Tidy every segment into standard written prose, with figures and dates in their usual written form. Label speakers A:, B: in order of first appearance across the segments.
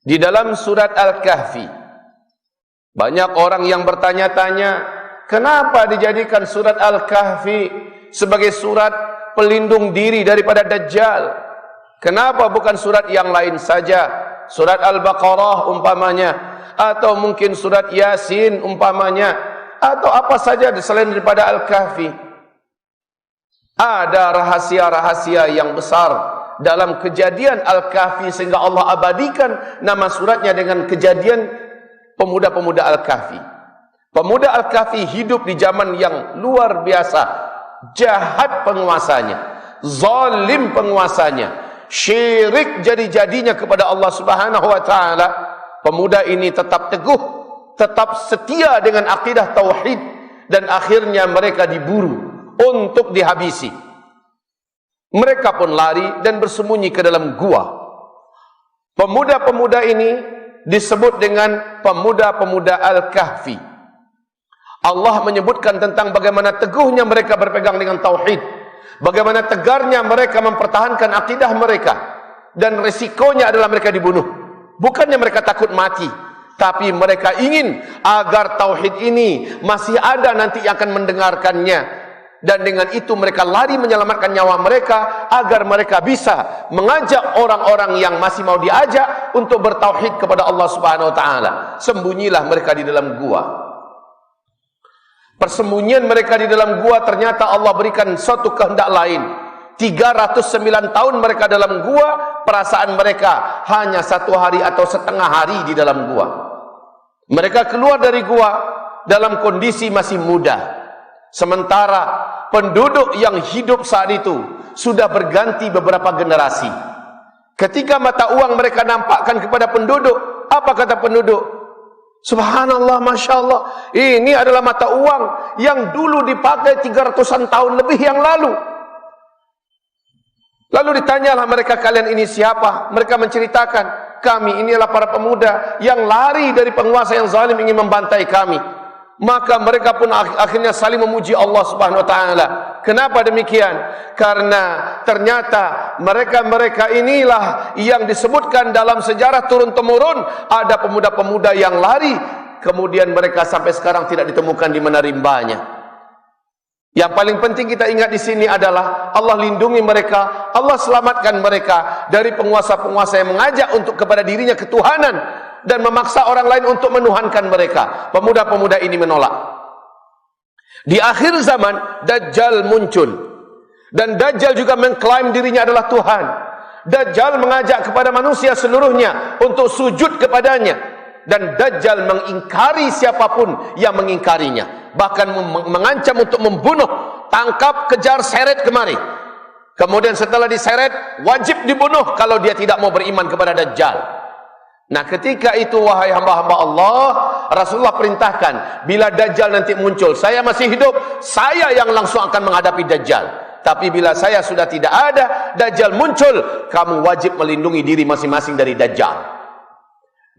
A: Di dalam surat Al-Kahfi, banyak orang yang bertanya-tanya, kenapa dijadikan surat Al-Kahfi sebagai surat pelindung diri daripada Dajjal? Kenapa bukan surat yang lain saja? Surat Al-Baqarah umpamanya, atau mungkin surat Yasin umpamanya, atau apa saja selain daripada Al-Kahfi? Ada rahasia-rahasia yang besar dalam kejadian Al-Kahfi sehingga Allah abadikan nama suratnya dengan kejadian pemuda-pemuda Al-Kahfi. Pemuda Al-Kahfi hidup di zaman yang luar biasa, jahat penguasanya, zalim penguasanya, syirik jadi-jadinya kepada Allah Subhanahu wa taala. Pemuda ini tetap teguh, tetap setia dengan akidah tauhid, dan akhirnya mereka diburu untuk dihabisi. Mereka pun lari dan bersembunyi ke dalam gua. Pemuda-pemuda ini disebut dengan pemuda-pemuda Al-Kahfi. Allah menyebutkan tentang bagaimana teguhnya mereka berpegang dengan tauhid, bagaimana tegarnya mereka mempertahankan akidah mereka, dan resikonya adalah mereka dibunuh. Bukannya mereka takut mati, tapi mereka ingin agar tauhid ini masih ada nanti yang akan mendengarkannya. Dan dengan itu mereka lari menyelamatkan nyawa mereka agar mereka bisa mengajak orang-orang yang masih mau diajak untuk bertauhid kepada Allah Subhanahu wa taala. Sembunyilah mereka di dalam gua. Persembunyian mereka di dalam gua ternyata Allah berikan suatu kehendak lain. 309 tahun mereka dalam gua, perasaan mereka hanya 1 hari atau setengah hari di dalam gua. Mereka keluar dari gua dalam kondisi masih muda. Sementara penduduk yang hidup saat itu sudah berganti beberapa generasi. Ketika mata uang mereka nampakkan kepada penduduk, apa kata penduduk? Subhanallah, Masya Allah, ini adalah mata uang yang dulu dipakai 300-an tahun lebih yang lalu. Lalu ditanyalah mereka, kalian ini siapa? Mereka menceritakan, kami inilah para pemuda yang lari dari penguasa yang zalim ingin membantai kami. Maka mereka pun akhirnya saling memuji Allah Subhanahu wa taala. Kenapa demikian? Karena ternyata mereka-mereka inilah yang disebutkan dalam sejarah turun-temurun, ada pemuda-pemuda yang lari, kemudian mereka sampai sekarang tidak ditemukan di mana rimbanya. Yang paling penting kita ingat di sini adalah Allah lindungi mereka, Allah selamatkan mereka dari penguasa-penguasa yang mengajak untuk kepada dirinya ketuhanan dan memaksa orang lain untuk menuhankan mereka. Pemuda-pemuda ini menolak. Di akhir zaman Dajjal muncul, dan Dajjal juga mengklaim dirinya adalah Tuhan. Dajjal mengajak kepada manusia seluruhnya untuk sujud kepadanya, dan Dajjal mengingkari siapapun yang mengingkarinya, bahkan mengancam untuk membunuh, tangkap, kejar, seret kemari. Kemudian setelah diseret, wajib dibunuh kalau dia tidak mau beriman kepada Dajjal. Nah, ketika itu wahai hamba-hamba Allah, Rasulullah perintahkan, bila Dajjal nanti muncul, saya masih hidup, saya yang langsung akan menghadapi Dajjal. Tapi bila saya sudah tidak ada, Dajjal muncul, kamu wajib melindungi diri masing-masing dari Dajjal.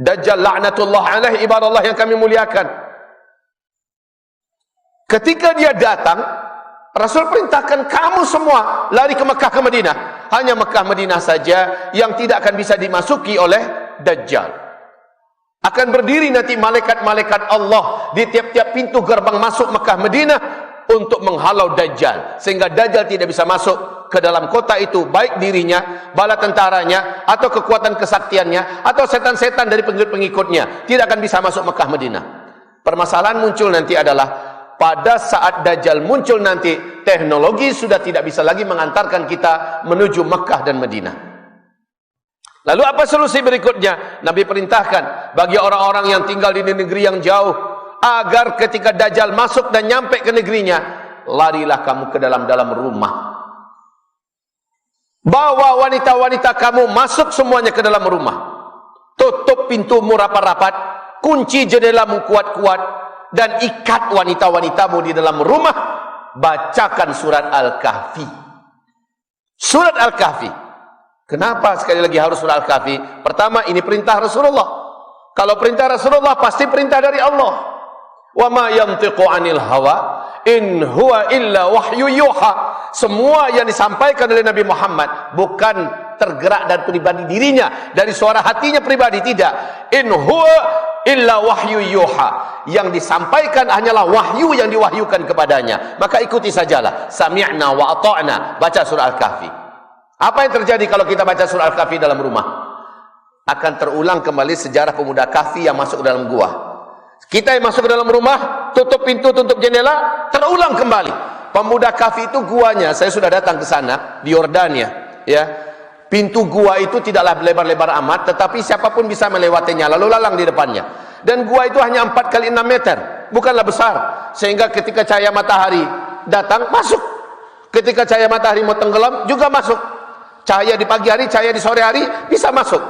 A: Dajjal laknatullah alaih, ibadah Allah yang kami muliakan. Ketika dia datang, Rasul perintahkan kamu semua lari ke Mekah, ke Madinah. Hanya Mekah Madinah saja yang tidak akan bisa dimasuki oleh Dajjal. Akan berdiri nanti malaikat-malaikat Allah di tiap-tiap pintu gerbang masuk Mekah Madinah untuk menghalau Dajjal, sehingga Dajjal tidak bisa masuk ke dalam kota itu, baik dirinya, bala tentaranya, atau kekuatan kesaktiannya, atau setan-setan dari pengikut-pengikutnya, tidak akan bisa masuk Mekah Madinah. Permasalahan muncul nanti adalah pada saat Dajjal muncul nanti, teknologi sudah tidak bisa lagi mengantarkan kita menuju Mekah dan Madinah. Lalu apa solusi berikutnya? Nabi perintahkan bagi orang-orang yang tinggal di negeri yang jauh, agar ketika Dajjal masuk dan nyampe ke negerinya, larilah kamu ke dalam rumah. Bawa wanita-wanita kamu masuk semuanya ke dalam rumah. Tutup pintumu rapat-rapat, kunci jendelamu kuat-kuat, dan ikat wanita-wanitamu di dalam rumah. Bacakan surat Al-Kahfi. Surat Al-Kahfi. Kenapa sekali lagi harus surah Al-Kahfi? Pertama, ini perintah Rasulullah. Kalau perintah Rasulullah, pasti perintah dari Allah. Wa ma yantiqu 'anil hawa in huwa illa wahyu yuha. Semua yang disampaikan oleh Nabi Muhammad bukan tergerak dari pribadi dirinya, dari suara hatinya pribadi, tidak. In huwa illa wahyu yuha, yang disampaikan hanyalah wahyu yang diwahyukan kepadanya, maka ikuti sajalah. Sami'na wa ata'na. Baca surah Al-Kahfi. Apa yang terjadi kalau kita baca surah Al-Kahfi dalam rumah? Akan terulang kembali sejarah pemuda Kahfi yang masuk ke dalam gua. Kita yang masuk ke dalam rumah, tutup pintu, tutup jendela, terulang kembali. Pemuda Kahfi itu guanya, saya sudah datang ke sana di Yordania, ya. Pintu gua itu tidaklah lebar-lebar amat, tetapi siapapun bisa melewatinya, lalu lalang di depannya. Dan gua itu hanya 4 kali 6 meter, bukanlah besar, sehingga ketika cahaya matahari datang, masuk. Ketika cahaya matahari mau tenggelam, juga masuk. Cahaya di pagi hari, cahaya di sore hari, bisa masuk.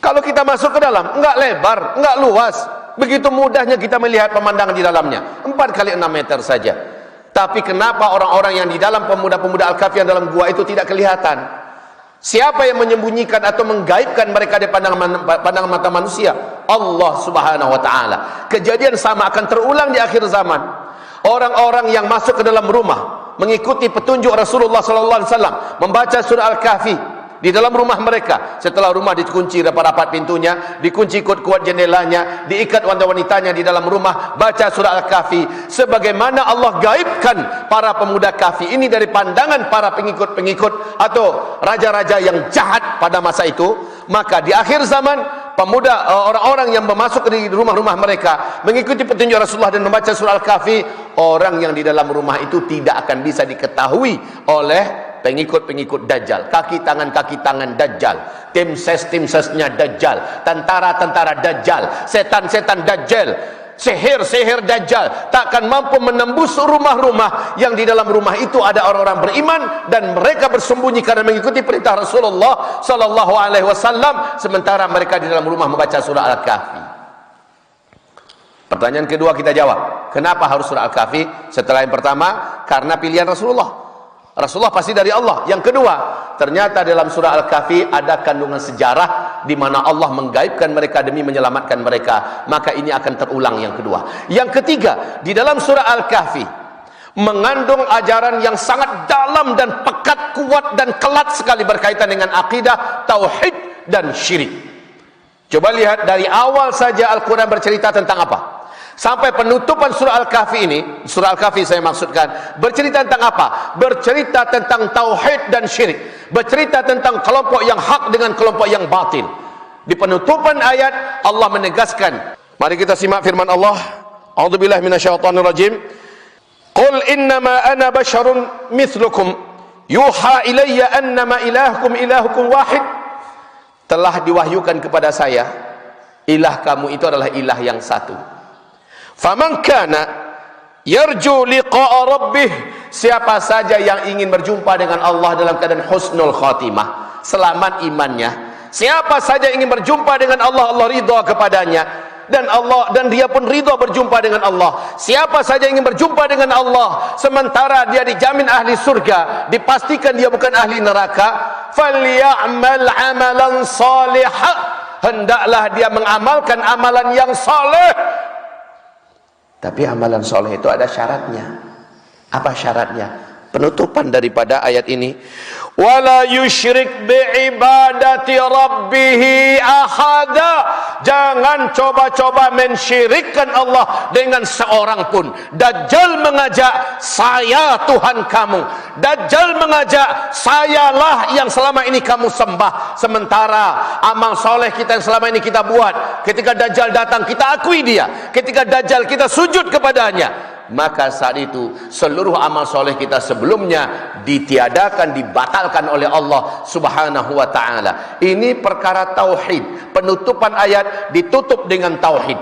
A: Kalau kita masuk ke dalam, enggak lebar, enggak luas, begitu mudahnya kita melihat pemandangan di dalamnya. 4 kali 6 meter saja. Tapi kenapa orang-orang yang di dalam pemuda-pemuda Al-Kahfi yang dalam gua itu tidak kelihatan? Siapa yang menyembunyikan atau menggaibkan mereka di pandangan mata manusia? Allah Subhanahu wa taala. Kejadian sama akan terulang di akhir zaman. Orang-orang yang masuk ke dalam rumah mengikuti petunjuk Rasulullah sallallahu alaihi wasallam, membaca surah Al-Kahfi di dalam rumah mereka. Setelah rumah dikunci rapat-rapat pintunya, dikunci kuat-kuat jendelanya, diikat wanita-wanitanya di dalam rumah, baca surah Al-Kahfi. Sebagaimana Allah gaibkan para pemuda Kahfi ini dari pandangan para pengikut-pengikut atau raja-raja yang jahat pada masa itu, maka di akhir zaman pemuda, orang-orang yang masuk di rumah-rumah mereka mengikuti petunjuk Rasulullah dan membaca surah Al-Kahfi, orang yang di dalam rumah itu tidak akan bisa diketahui oleh pengikut-pengikut Dajjal, kaki tangan Dajjal, tim sesnya Dajjal, tentara-tentara Dajjal, setan-setan Dajjal, sihir-sihir Dajjal takkan mampu menembus rumah-rumah yang di dalam rumah itu ada orang-orang beriman dan mereka bersembunyi karena mengikuti perintah Rasulullah sallallahu alaihi wasallam, sementara mereka di dalam rumah membaca surah Al-Kahfi. Pertanyaan kedua kita jawab, kenapa harus surah Al-Kahfi? Setelah yang pertama, karena pilihan Rasulullah. Rasulullah pasti dari Allah. Yang kedua, ternyata dalam surah Al-Kahfi ada kandungan sejarah di mana Allah menggaibkan mereka demi menyelamatkan mereka. Maka ini akan terulang yang kedua. Yang ketiga, di dalam surah Al-Kahfi mengandung ajaran yang sangat dalam dan pekat, kuat dan kelat sekali berkaitan dengan akidah, tauhid dan syirik. Coba lihat dari awal saja Al-Quran bercerita tentang apa? Sampai penutupan surah Al-Kahfi ini, surah Al-Kahfi saya maksudkan, bercerita tentang apa? Bercerita tentang tauhid dan syirik, bercerita tentang kelompok yang hak dengan kelompok yang batil. Di penutupan ayat Allah menegaskan, mari kita simak firman Allah. A'udzubillahi minasyaitonirrajim. Qul innama ana basyarun mithlukum yuha ilayya annama ilahukum wahid. Telah diwahyukan kepada saya, ilah kamu itu adalah ilah yang satu. Faman kana yarju liqa'a rabbih, siapa saja yang ingin berjumpa dengan Allah dalam keadaan husnul khatimah, selamat imannya, siapa saja ingin berjumpa dengan Allah, Allah ridha kepadanya dan dia pun ridha berjumpa dengan Allah. Siapa saja ingin berjumpa dengan Allah sementara dia dijamin ahli surga, dipastikan dia bukan ahli neraka, falyamal amalan salihah, hendaklah dia mengamalkan amalan yang saleh. Tapi amalan soleh itu ada syaratnya. Apa syaratnya? Penutupan daripada ayat ini, wala yusyrik biibadati rabbih ahada. Jangan coba-coba mensyirikkan Allah dengan seorang pun. Dajjal mengajak, saya Tuhan kamu. Dajjal mengajak, sayalah yang selama ini kamu sembah. Sementara amal soleh kita yang selama ini kita buat, ketika Dajjal datang kita akui dia. Ketika Dajjal kita sujud kepadanya, maka saat itu seluruh amal soleh kita sebelumnya ditiadakan, dibatalkan oleh Allah Subhanahu wa ta'ala. Ini perkara tauhid. Penutupan ayat ditutup dengan tauhid.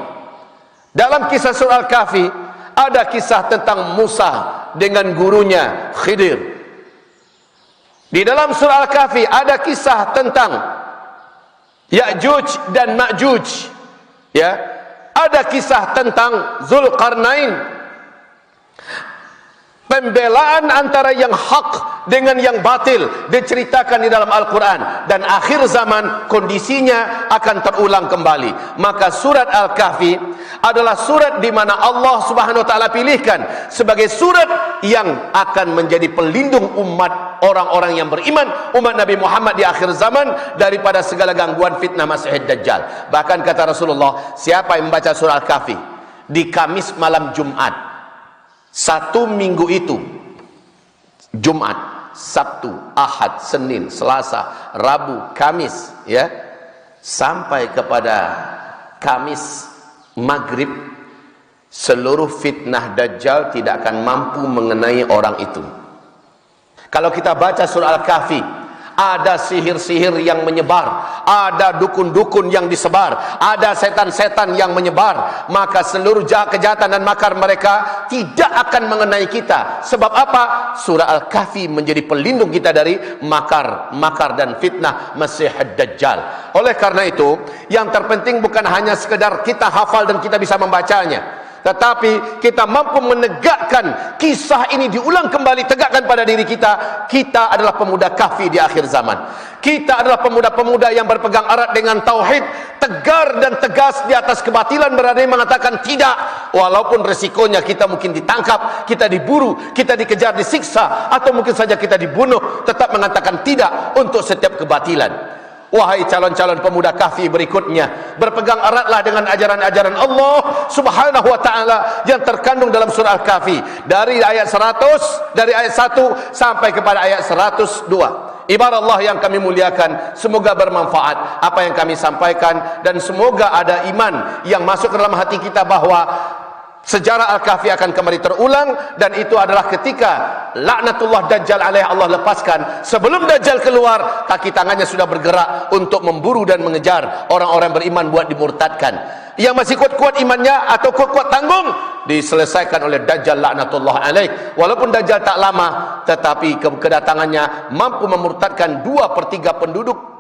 A: Dalam kisah surah Al-Kahfi ada kisah tentang Musa dengan gurunya Khidir. Di dalam surah Al-Kahfi ada kisah tentang Ya'juj dan Ma'juj, ya. Ada kisah tentang Zulkarnain. pembelaan antara yang hak dengan yang batil diceritakan di dalam Al-Quran, dan akhir zaman kondisinya akan terulang kembali. Maka surat Al-Kahfi adalah surat di mana Allah Subhanahu wa taala pilihkan sebagai surat yang akan menjadi pelindung umat orang-orang yang beriman, umat Nabi Muhammad di akhir zaman daripada segala gangguan fitnah Masihid Dajjal. Bahkan kata Rasulullah, siapa yang membaca surah Al-Kahfi di Kamis malam Jumat, satu minggu itu, Jumat, Sabtu, Ahad, Senin, Selasa, Rabu, Kamis, ya, sampai kepada Kamis maghrib, seluruh fitnah Dajjal tidak akan mampu mengenai orang itu. Kalau kita baca surah Al-Kahfi, ada sihir-sihir yang menyebar, ada dukun-dukun yang disebar, ada setan-setan yang menyebar, maka seluruh kejahatan dan makar mereka tidak akan mengenai kita. Sebab apa? Surah Al-Kahfi menjadi pelindung kita dari makar dan fitnah Masihid Dajjal. Oleh karena itu, yang terpenting bukan hanya sekedar kita hafal dan kita bisa membacanya, tetapi kita mampu menegakkan kisah ini diulang kembali, tegakkan pada diri kita. Kita adalah pemuda kahfi di akhir zaman. Kita adalah pemuda-pemuda yang berpegang erat dengan tauhid, tegar dan tegas di atas kebatilan, berani mengatakan tidak, walaupun resikonya kita mungkin ditangkap, kita diburu, kita dikejar, disiksa, atau mungkin saja kita dibunuh, tetap mengatakan tidak untuk setiap kebatilan. Wahai calon-calon pemuda kahfi berikutnya, berpegang eratlah dengan ajaran-ajaran Allah Subhanahu wa taala yang terkandung dalam surah Al-Kahfi dari ayat 100, dari ayat 1 sampai kepada ayat 102. Ibarat Allah yang kami muliakan, semoga bermanfaat apa yang kami sampaikan, dan semoga ada iman yang masuk ke dalam hati kita bahwa sejarah Al-Kahfi akan kembali terulang, dan itu adalah ketika laknatullah Dajjal alaih Allah lepaskan. Sebelum Dajjal keluar, kaki tangannya sudah bergerak untuk memburu dan mengejar orang-orang beriman buat dimurtadkan. Yang masih kuat-kuat imannya atau kuat-kuat tanggung, diselesaikan oleh Dajjal laknatullah alaih. Walaupun Dajjal tak lama, tetapi kedatangannya mampu memurtadkan 2/3 penduduk